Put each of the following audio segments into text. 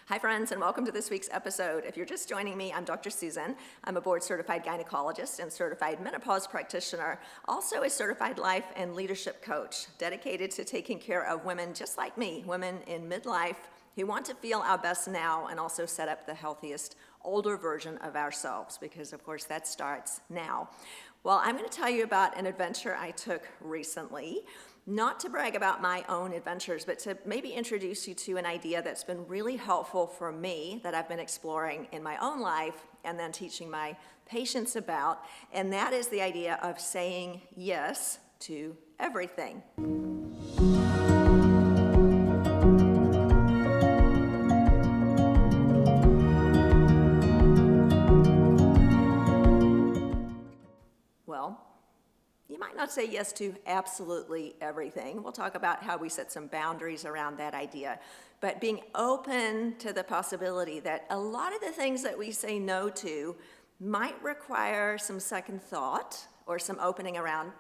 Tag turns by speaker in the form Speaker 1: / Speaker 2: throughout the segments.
Speaker 1: Hi friends, and welcome to this week's episode. If you're just joining me, I'm Dr. Susan. I'm a board-certified gynecologist and certified menopause practitioner, also a certified life and leadership coach, dedicated to taking care of women just like me, women in midlife who want to feel our best now and also set up the healthiest older version of ourselves, because of course that starts now. Well, I'm going to tell you about an adventure I took recently. Not to brag about my own adventures, but to maybe introduce you to an idea that's been really helpful for me that I've been exploring in my own life and then teaching my patients about, and that is the idea of saying yes to everything. Well, you might not say yes to absolutely everything. We'll talk about how we set some boundaries around that idea. But being open to the possibility that a lot of the things that we say no to might require some second thought or some opening around,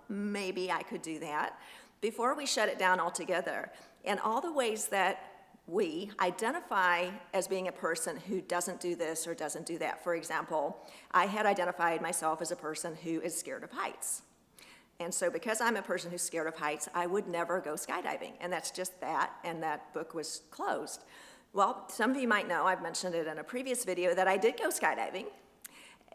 Speaker 1: maybe I could do that, before we shut it down altogether. And all the ways that we identify as being a person who doesn't do this or doesn't do that. For example, I had identified myself as a person who is scared of heights. And so because I'm a person who's scared of heights, I would never go skydiving. And that's just that, and that book was closed. Well, some of you might know, I've mentioned it in a previous video, that I did go skydiving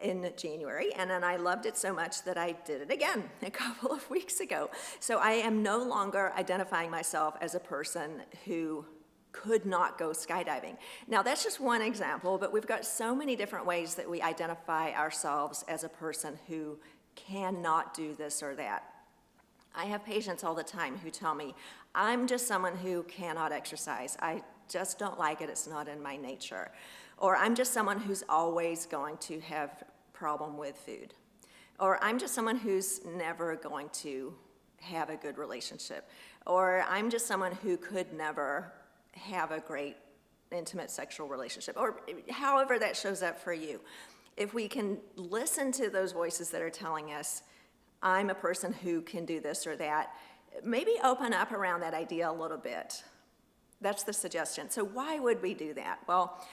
Speaker 1: in January, and then I loved it so much that I did it again a couple of weeks ago. So I am no longer identifying myself as a person who could not go skydiving. Now, that's just one example, but we've got so many different ways that we identify ourselves as a person who cannot do this or that. I have patients all the time who tell me, I'm just someone who cannot exercise. I just don't like it. It's not in my nature. Or I'm just someone who's always going to have problem with food. Or I'm just someone who's never going to have a good relationship. Or I'm just someone who could never have a great intimate sexual relationship, or however that shows up for you. If we can listen to those voices that are telling us, I'm a person who can do this or that, maybe open up around that idea a little bit. That's the suggestion. So why would we do that? Well,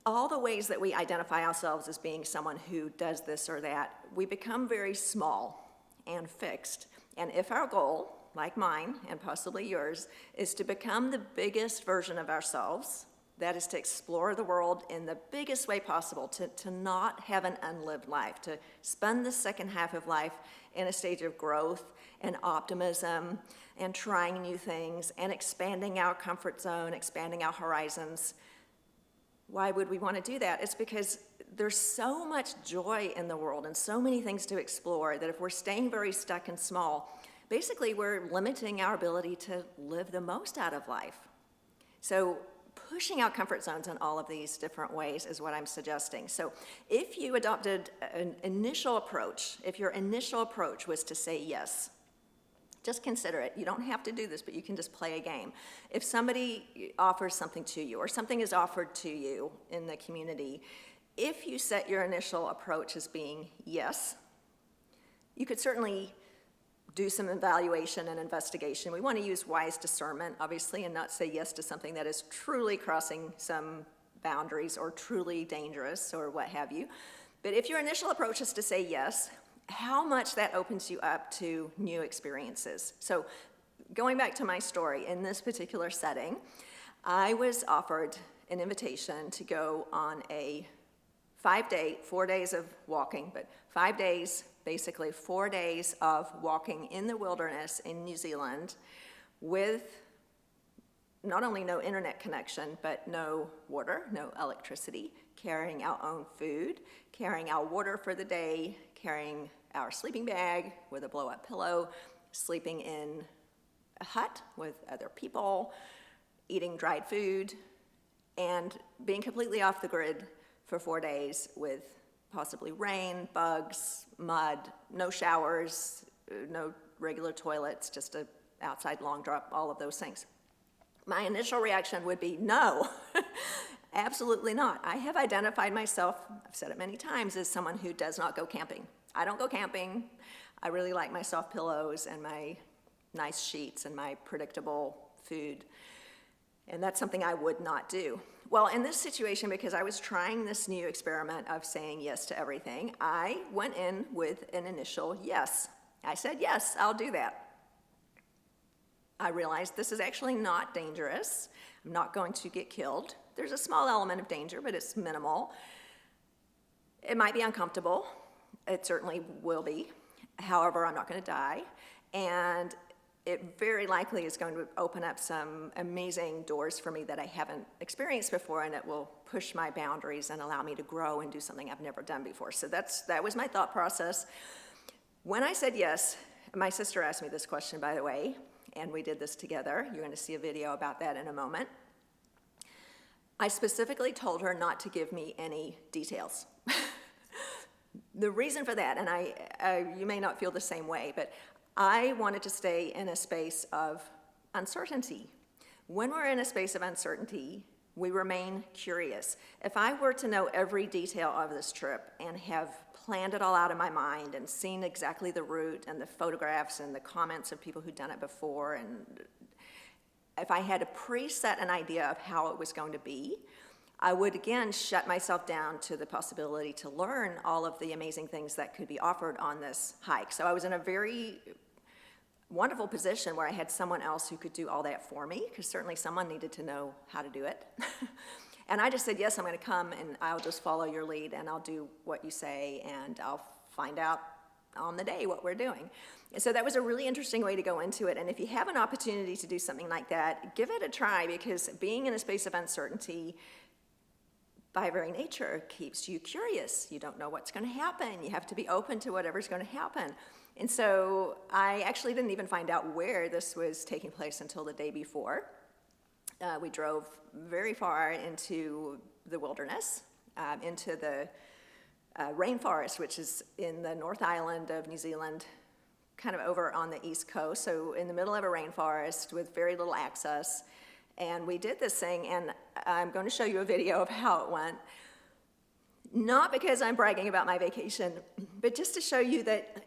Speaker 1: all the ways that we identify ourselves as being someone who does this or that, we become very small and fixed. And if our goal, like mine and possibly yours, is to become the biggest version of ourselves, that is to explore the world in the biggest way possible, to not have an unlived life, to spend the second half of life in a stage of growth and optimism and trying new things and expanding our comfort zone, expanding our horizons. Why would we want to do that? It's because there's so much joy in the world and so many things to explore that if we're staying very stuck and small, basically we're limiting our ability to live the most out of life. So pushing out comfort zones in all of these different ways is what I'm suggesting. So if you adopted an initial approach, if your initial approach was to say yes, just consider it. You don't have to do this, but you can just play a game. If somebody offers something to you or something is offered to you in the community, if you set your initial approach as being yes, you could certainly do some evaluation and investigation. We want to use wise discernment, obviously, and not say yes to something that is truly crossing some boundaries or truly dangerous or what have you. But if your initial approach is to say yes, how much that opens you up to new experiences. So going back to my story, in this particular setting, I was offered an invitation to go on a 5-day, 4 days of walking, but 5 days, basically 4 days of walking in the wilderness in New Zealand with not only no internet connection, but no water, no electricity, carrying our own food, carrying our water for the day, carrying our sleeping bag with a blow-up pillow, sleeping in a hut with other people, eating dried food, and being completely off the grid for 4 days with possibly rain, bugs, mud, no showers, no regular toilets, just an outside long drop, all of those things. My initial reaction would be no, absolutely not. I have identified myself, I've said it many times, as someone who does not go camping. I don't go camping. I really like my soft pillows and my nice sheets and my predictable food. And that's something I would not do. Well, in this situation, because I was trying this new experiment of saying yes to everything, I went in with an initial yes. I said, yes, I'll do that. I realized this is actually not dangerous. I'm not going to get killed. There's a small element of danger, but it's minimal. It might be uncomfortable. It certainly will be. However, I'm not going to die. And it very likely is going to open up some amazing doors for me that I haven't experienced before, and it will push my boundaries and allow me to grow and do something I've never done before. So that was my thought process. When I said yes, my sister asked me this question, by the way, and we did this together. You're going to see a video about that in a moment. I specifically told her not to give me any details. The reason for that, and you may not feel the same way, but I wanted to stay in a space of uncertainty. When we're in a space of uncertainty, we remain curious. If I were to know every detail of this trip and have planned it all out in my mind and seen exactly the route and the photographs and the comments of people who'd done it before, and if I had to preset an idea of how it was going to be, I would again shut myself down to the possibility to learn all of the amazing things that could be offered on this hike. So I was in a very wonderful position where I had someone else who could do all that for me, because certainly someone needed to know how to do it. And I just said, yes, I'm going to come, and I'll just follow your lead, and I'll do what you say, and I'll find out on the day what we're doing. And so that was a really interesting way to go into it. And if you have an opportunity to do something like that, give it a try, because being in a space of uncertainty by very nature keeps you curious. You don't know what's going to happen. You have to be open to whatever's going to happen. And so I actually didn't even find out where this was taking place until the day before. We drove very far into the wilderness, into the rainforest, which is in the North Island of New Zealand, kind of over on the east coast, so in the middle of a rainforest with very little access. And we did this thing, and I'm going to show you a video of how it went. Not because I'm bragging about my vacation, but just to show you that,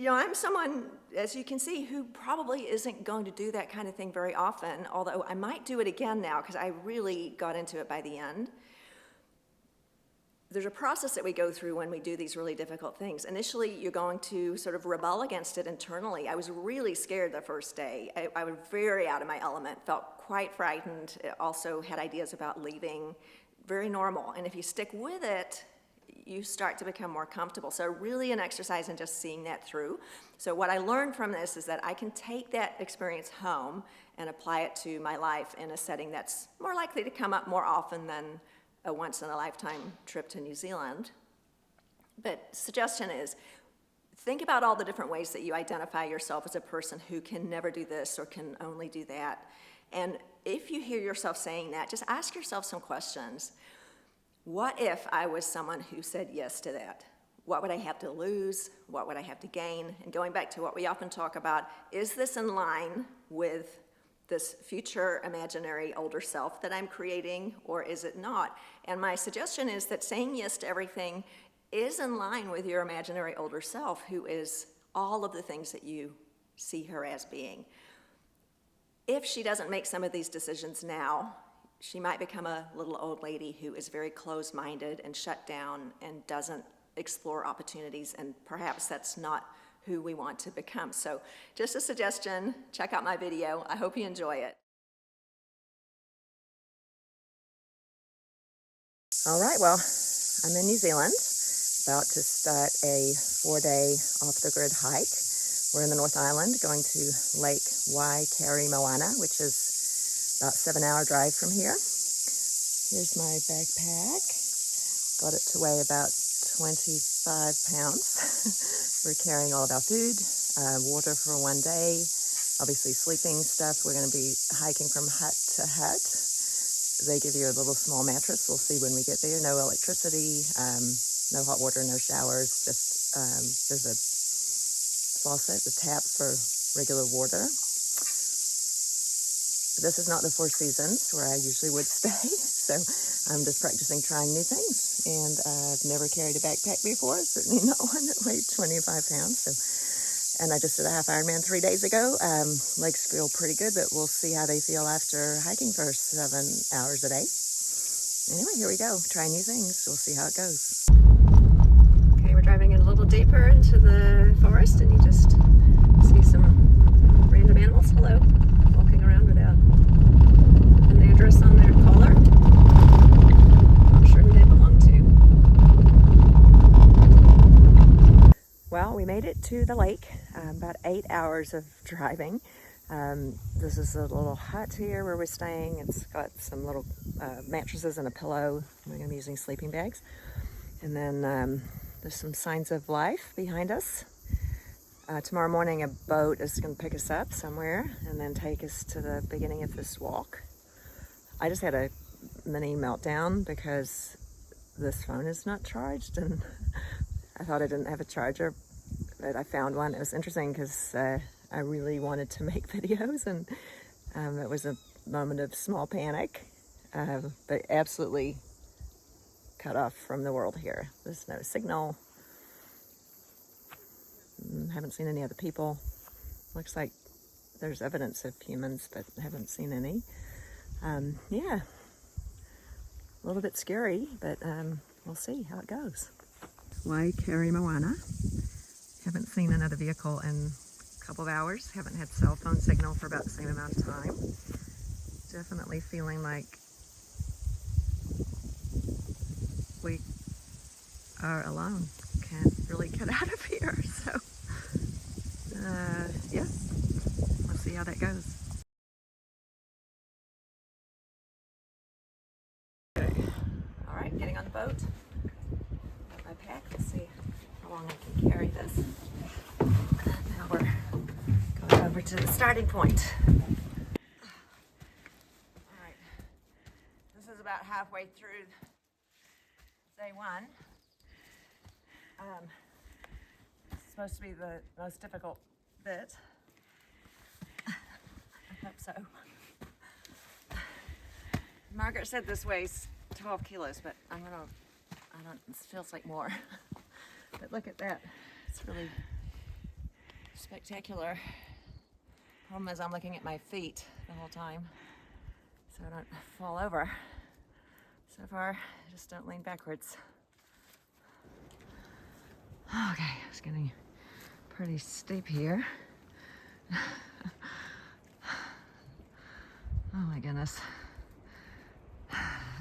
Speaker 1: I'm someone, as you can see, who probably isn't going to do that kind of thing very often, although I might do it again now because I really got into it by the end. There's a process that we go through when we do these really difficult things. Initially, you're going to sort of rebel against it internally. I was really scared the first day. I was very out of my element, felt quite frightened, also had ideas about leaving, very normal. And if you stick with it, you start to become more comfortable. So really an exercise in just seeing that through. So what I learned from this is that I can take that experience home and apply it to my life in a setting that's more likely to come up more often than a once-in-a-lifetime trip to New Zealand. But suggestion is, think about all the different ways that you identify yourself as a person who can never do this or can only do that. And if you hear yourself saying that, just ask yourself some questions. What if I was someone who said yes to that? What would I have to lose? What would I have to gain? And going back to what we often talk about, is this in line with this future imaginary older self that I'm creating, or is it not? And my suggestion is that saying yes to everything is in line with your imaginary older self, who is all of the things that you see her as being. If she doesn't make some of these decisions now, she might become a little old lady who is very closed-minded and shut down and doesn't explore opportunities, and perhaps that's not who we want to become. So just a suggestion, check out my video. I hope you enjoy it. All right, well, I'm in New Zealand, about to start a 4-day off-the-grid hike. We're in the North Island, going to Lake Waikaremoana, which is about a 7-hour drive from here. Here's my backpack. Got it to weigh about 25 pounds. We're carrying all of our food, water for one day, obviously sleeping stuff. We're going to be hiking from hut to hut. They give you a little small mattress. We'll see when we get there. No electricity, no hot water, no showers. Just there's a faucet, a tap for regular water. This is not the Four Seasons where I usually would stay, so I'm just practicing trying new things. And I've never carried a backpack before, certainly not one that weighed 25 pounds. And I just did a half Ironman 3 days ago. Legs feel pretty good, but we'll see how they feel after hiking for 7 hours a day. Anyway, here we go. Try new things. We'll see how it goes. Okay, we're driving in a little deeper into the forest, and you just see some random animals. Hello. Walking around without an address on their collar. Not sure who they belong to. Well, we made it to the lake. About 8 hours of driving. This is a little hut here where we're staying. It's got some little mattresses and a pillow. We're going to be using sleeping bags. And then there's some signs of life behind us. Tomorrow morning a boat is going to pick us up somewhere and then take us to the beginning of this walk. I just had a mini meltdown because this phone is not charged, and I thought I didn't have a charger, but I found one. It was interesting because I really wanted to make videos, and it was a moment of small panic, but absolutely cut off from the world here. There's no signal. Haven't seen any other people. Looks like there's evidence of humans, but haven't seen any. Yeah, a little bit scary, but we'll see how it goes. Why carry Moana? Haven't seen another vehicle in a couple of hours. Haven't had cell phone signal for about the same amount of time. Definitely feeling like we are alone. Can't really get out of here, so yeah, we'll see how that goes. All right, getting on the boat. Got my pack. Let's see how long I can carry this. Now we're going over to the starting point. All right, this is about halfway through day one. It's supposed to be the most difficult bit. I hope so. Margaret said this weighs 12 kilos, but it feels like more. But look at that. It's really spectacular. Problem is I'm looking at my feet the whole time, so I don't fall over. So far, I just don't lean backwards. Okay, it's getting pretty steep here. Oh my goodness.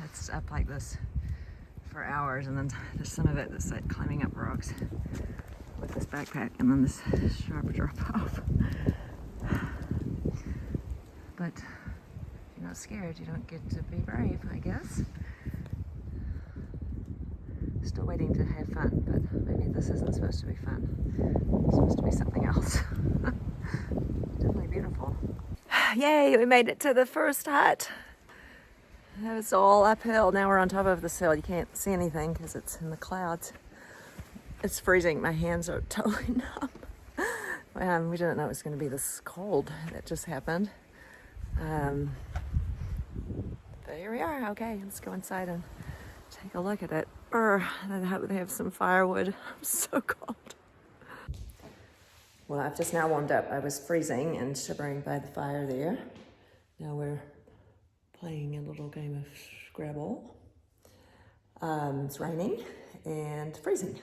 Speaker 1: It's up like this for hours, and then there's some of it that's like climbing up rocks with this backpack, and then this sharp drop off. But if you're not scared, you don't get to be brave, I guess. Still waiting to have fun, but maybe this isn't supposed to be fun. It's supposed to be something else. Definitely beautiful. Yay, we made it to the first hut. It was all uphill. Now we're on top of this hill. You can't see anything because it's in the clouds. It's freezing. My hands are totally numb. We didn't know it was going to be this cold. That just happened. But here we are. Okay, let's go inside and take a look at it. I hope they have some firewood. I'm so cold. Well, I've just now warmed up. I was freezing and shivering by the fire there. Now we're playing a little game of Scrabble. It's raining and freezing.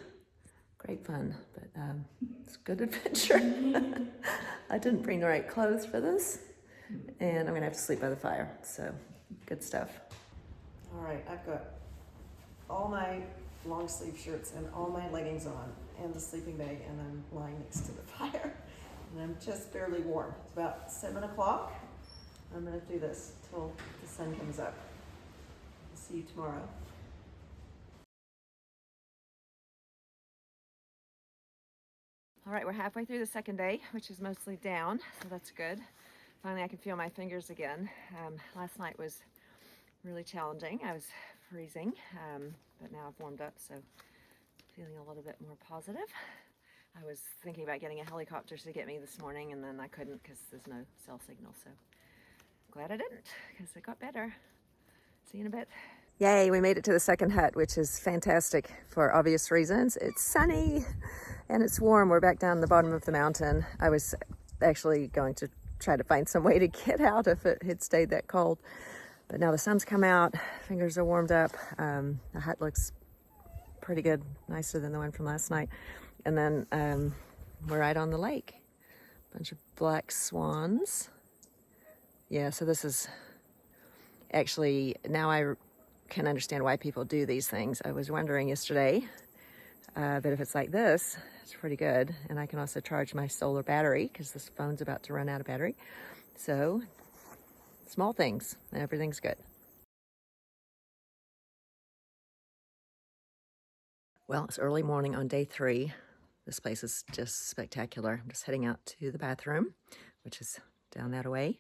Speaker 1: Great fun, but it's a good adventure. I didn't bring the right clothes for this, and I'm gonna have to sleep by the fire, so good stuff. All right, I've got all my long sleeve shirts and all my leggings on and the sleeping bag, and I'm lying next to the fire, and I'm just barely warm. It's about 7 o'clock. I'm gonna do this till the sun comes up. I'll see you tomorrow. All right, we're halfway through the second day, which is mostly down, so that's good. Finally, I can feel my fingers again. Last night was really challenging. I was freezing, but now I've warmed up, so feeling a little bit more positive. I was thinking about getting a helicopter to get me this morning, and then I couldn't because there's no cell signal, so I'm glad I didn't because it got better. See you in a bit. Yay, we made it to the second hut, which is fantastic for obvious reasons. It's sunny and it's warm. We're back down the bottom of the mountain. I was actually going to try to find some way to get out if it had stayed that cold. But now the sun's come out, fingers are warmed up. The hut looks pretty good, nicer than the one from last night. And then we're right on the lake. Bunch of black swans. Yeah, so this is actually, now I can understand why people do these things. I was wondering yesterday, but if it's like this, it's pretty good. And I can also charge my solar battery because this phone's about to run out of battery. So, small things, and everything's good. Well, it's early morning on day 3. This place is just spectacular. I'm just heading out to the bathroom, which is down that way.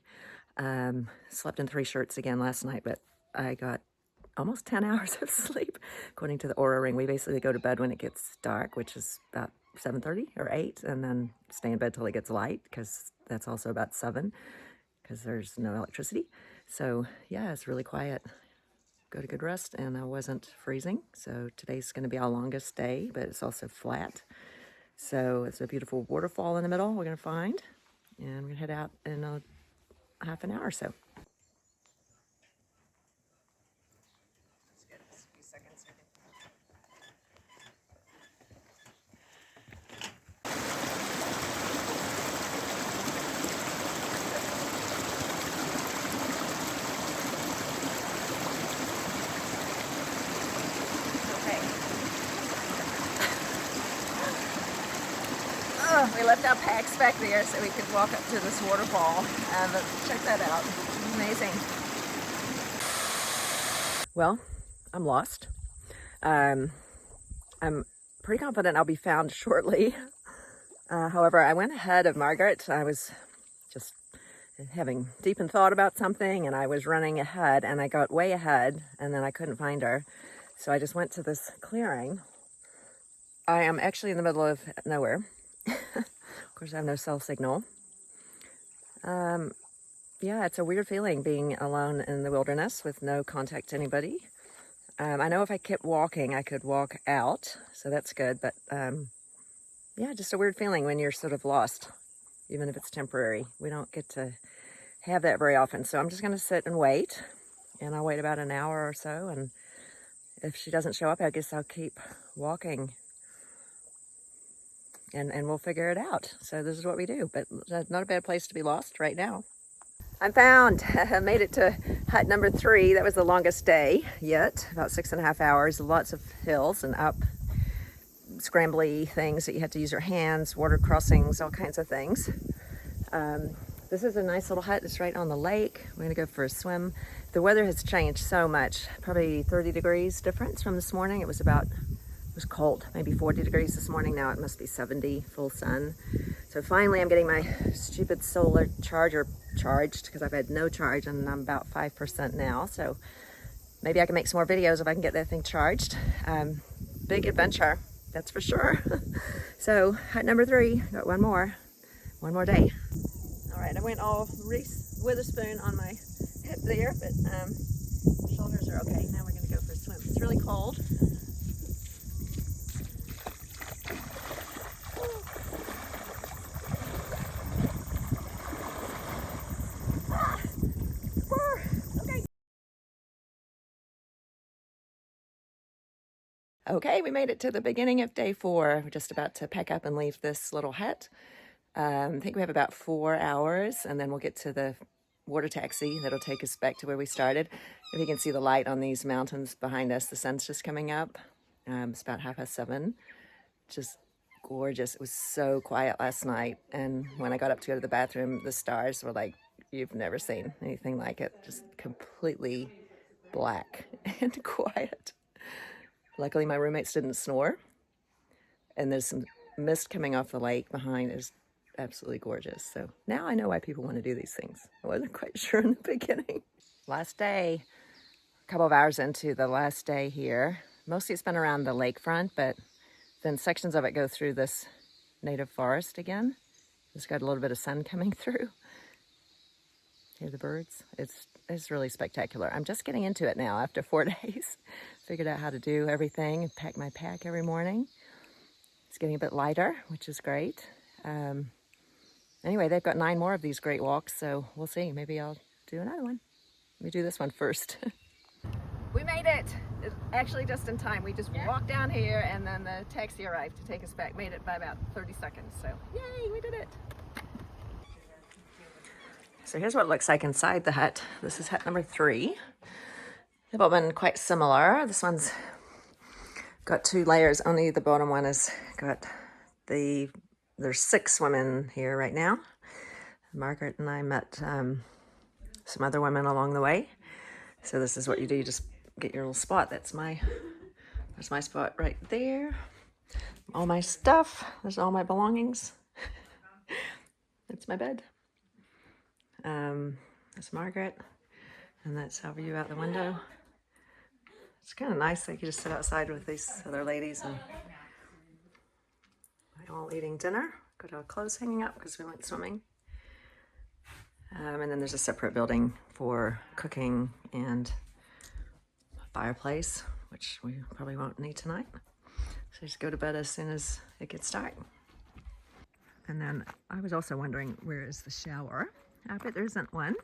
Speaker 1: Slept in 3 shirts again last night, but I got almost 10 hours of sleep, according to the Aura Ring. We basically go to bed when it gets dark, which is about 7:30 or 8, and then stay in bed till it gets light, because that's also about 7, because there's no electricity. So yeah, it's really quiet. Got a good rest, and I wasn't freezing. So today's going to be our longest day, but it's also flat. So it's a beautiful waterfall in the middle we're going to find, and we're going to head out in a half an hour or so. We left our packs back there so we could walk up to this waterfall. But check that out. It's amazing. Well, I'm lost. I'm pretty confident I'll be found shortly. However, I went ahead of Margaret. I was just having deep in thought about something, and I was running ahead, and I got way ahead, and then I couldn't find her. So I just went to this clearing. I am actually in the middle of nowhere. Of course, I have no cell signal. Yeah, it's a weird feeling being alone in the wilderness with no contact to anybody. I know if I kept walking, I could walk out, so that's good. But yeah, just a weird feeling when you're sort of lost, even if it's temporary. We don't get to have that very often. So I'm just going to sit and wait, and I'll wait about an hour or so. And if she doesn't show up, I guess I'll keep walking. And we'll figure it out. So this is what we do, but not a bad place to be lost right now. I'm found. I made it to hut number 3. That was the longest day yet, about 6.5 hours. Lots of hills and up scrambly things that you have to use your hands, water crossings, all kinds of things. This is a nice little hut. It's right on the lake. We're gonna go for a swim. The weather has changed so much, probably 30 degrees difference from this morning. It was cold, maybe 40 degrees this morning. Now it must be 70, full sun. So finally I'm getting my stupid solar charger charged, because I've had no charge, and I'm about 5% now. So maybe I can make some more videos if I can get that thing charged. Big adventure, that's for sure. So hut number 3, got one more day. All right, I went all Reese Witherspoon on my hip there, but shoulders are okay. Now we're gonna go for a swim. It's really cold. Okay, we made it to the beginning of day 4. We're just about to pack up and leave this little hut. I think we have about 4 hours, and then we'll get to the water taxi that'll take us back to where we started. If you can see the light on these mountains behind us, the sun's just coming up. It's about 7:30. Just gorgeous. It was so quiet last night, and when I got up to go to the bathroom, the stars were like, you've never seen anything like it. Just completely black and quiet. Luckily, my roommates didn't snore, and there's some mist coming off the lake behind. Is absolutely gorgeous. So now I know why people want to do these things. I wasn't quite sure in the beginning. Last day, a couple of hours into the last day here. Mostly it's been around the lakefront, but then sections of it go through this native forest again. It's got a little bit of sun coming through. Hear the birds? It's really spectacular. I'm just getting into it now after 4 days. Figured out how to do everything and pack my pack every morning. It's getting a bit lighter, which is great. Anyway, they've got 9 more of these great walks, so we'll see. Maybe I'll do another one. Let me do this one first. We made it! Actually just in time. We just walked down here and then the taxi arrived to take us back. Made it by about 30 seconds, so yay, we did it! So here's what it looks like inside the hut. This is hut number 3. They've all been quite similar. This one's got 2 layers, only the bottom one has got there's 6 women here right now. Margaret and I met some other women along the way. So this is what you do, you just get your little spot. That's my spot right there. All my stuff, there's all my belongings. That's my bed. That's Margaret, and that's our view out the window. It's kind of nice, like you just sit outside with these other ladies and we're all eating dinner. Got our clothes hanging up because we went swimming. And then there's a separate building for cooking and a fireplace, which we probably won't need tonight. So just go to bed as soon as it gets dark. And then I was also wondering, where is the shower? I bet there isn't one.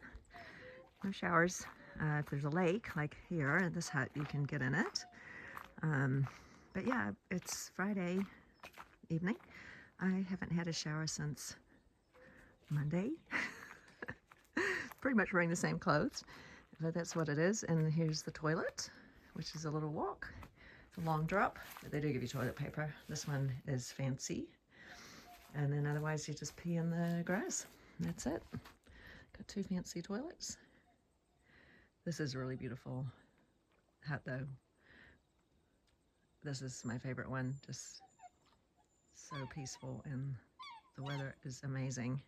Speaker 1: No showers. If there's a lake, like here in this hut, you can get in it. But yeah, it's Friday evening. I haven't had a shower since Monday. Pretty much wearing the same clothes, but that's what it is. And here's the toilet, which is a little walk. It's a long drop, but they do give you toilet paper. This one is fancy. And then otherwise you just pee in the grass. That's it. Got 2 fancy toilets. This is a really beautiful hut though. This is my favorite one. Just so peaceful and the weather is amazing.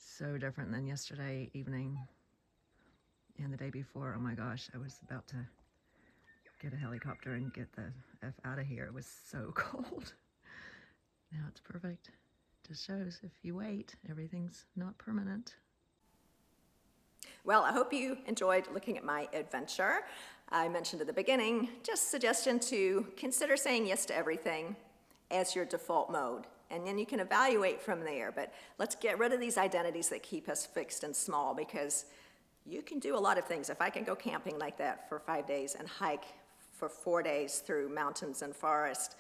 Speaker 1: So different than yesterday evening and the day before. Oh my gosh, I was about to get a helicopter and get the F out of here. It was so cold. Now it's perfect. Just shows if you wait, everything's not permanent. Well, I hope you enjoyed looking at my adventure. I mentioned at the beginning, just suggestion to consider saying yes to everything as your default mode. And then you can evaluate from there. But let's get rid of these identities that keep us fixed and small, because you can do a lot of things. If I can go camping like that for 5 days and hike for 4 days through mountains and forest,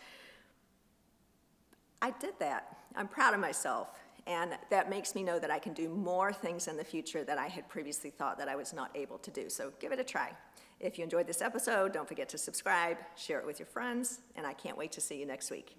Speaker 1: I did that. I'm proud of myself. And that makes me know that I can do more things in the future that I had previously thought that I was not able to do. So give it a try. If you enjoyed this episode, don't forget to subscribe, share it with your friends, and I can't wait to see you next week.